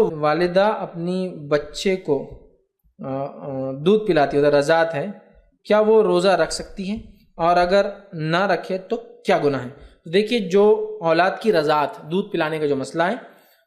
والدہ اپنی بچے کو دودھ پلاتی ہے، رضاعت ہے، کیا وہ روزہ رکھ سکتی ہیں؟ اور اگر نہ رکھے تو کیا گناہ ہے؟ تو دیکھیے، جو اولاد کی رضاعت، دودھ پلانے کا جو مسئلہ ہے،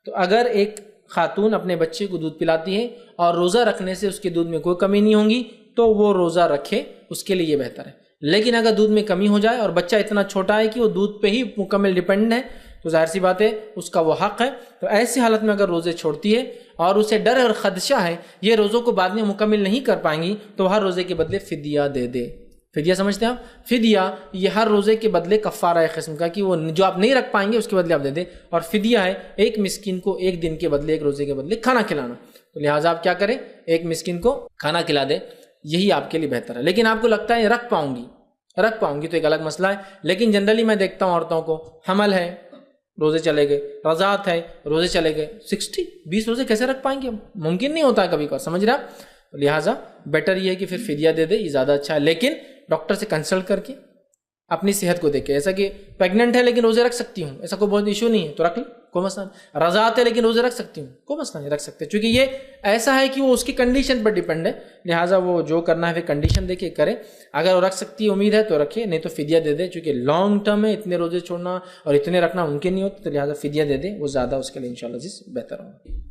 تو اگر ایک خاتون اپنے بچے کو دودھ پلاتی ہے اور روزہ رکھنے سے اس کے دودھ میں کوئی کمی نہیں ہوگی تو وہ روزہ رکھے، اس کے لیے یہ بہتر ہے۔ لیکن اگر دودھ میں کمی ہو جائے اور بچہ اتنا چھوٹا ہے کہ وہ دودھ پہ ہی مکمل ڈیپینڈ ہے، تو ظاہر سی بات ہے اس کا وہ حق ہے۔ تو ایسی حالت میں اگر روزے چھوڑتی ہے اور اسے ڈر اور خدشہ ہے یہ روزوں کو بعد میں مکمل نہیں کر پائیں گی، تو ہر روزے کے بدلے فدیہ دے دے۔ فدیہ سمجھتے ہیں آپ؟ فدیہ یہ ہر روزے کے بدلے کفارہ ہے قسم کا، کہ وہ جو آپ نہیں رکھ پائیں گے اس کے بدلے آپ دے دیں، اور فدیہ ہے ایک مسکین کو ایک دن کے بدلے، ایک روزے کے بدلے کھانا کھلانا۔ تو لہٰذا آپ کیا کریں، ایک مسکین کو کھانا کھلا دیں، یہی آپ کے لیے بہتر ہے۔ لیکن آپ کو لگتا ہے رکھ پاؤں گی تو ایک الگ مسئلہ ہے۔ لیکن جنرلی میں دیکھتا ہوں عورتوں کو حمل ہے، روزے چلے گئے، رضاعت ہے، روزے چلے گئے، 20 روزے کیسے رکھ پائیں گے؟ ممکن نہیں ہوتا ہے کبھی کبھار، سمجھ رہے آپ؟ لہٰذا بیٹر یہ ہے کہ پھر فدیہ دے دے، یہ زیادہ اچھا ہے۔ لیکن ڈاکٹر سے کنسلٹ کر کے اپنی صحت کو دیکھے، ایسا کہ پیگننٹ ہے لیکن روزے رکھ سکتی ہوں، ایسا کوئی بہت ایشو نہیں ہے تو رکھ لیں، کوئی مسئلہ نہیں۔ رضاعت ہے لیکن روزے رکھ سکتی ہوں، کوئی مسئلہ نہیں، رکھ سکتے، چونکہ یہ ایسا ہے کہ وہ اس کی کنڈیشن پر ڈیپینڈ ہے، لہٰذا وہ جو کرنا ہے پھر کنڈیشن دیکھ کے کرے۔ اگر وہ رکھ سکتی ہے، امید ہے تو رکھے، نہیں تو فدیہ دے دے، چونکہ لانگ ٹرم ہے، اتنے روزے چھوڑنا اور اتنے رکھنا ممکن نہیں ہوتا، تو لہٰذا فدیہ دے دے، وہ زیادہ اس کے لیے انشاءاللہ بہتر ہوگا۔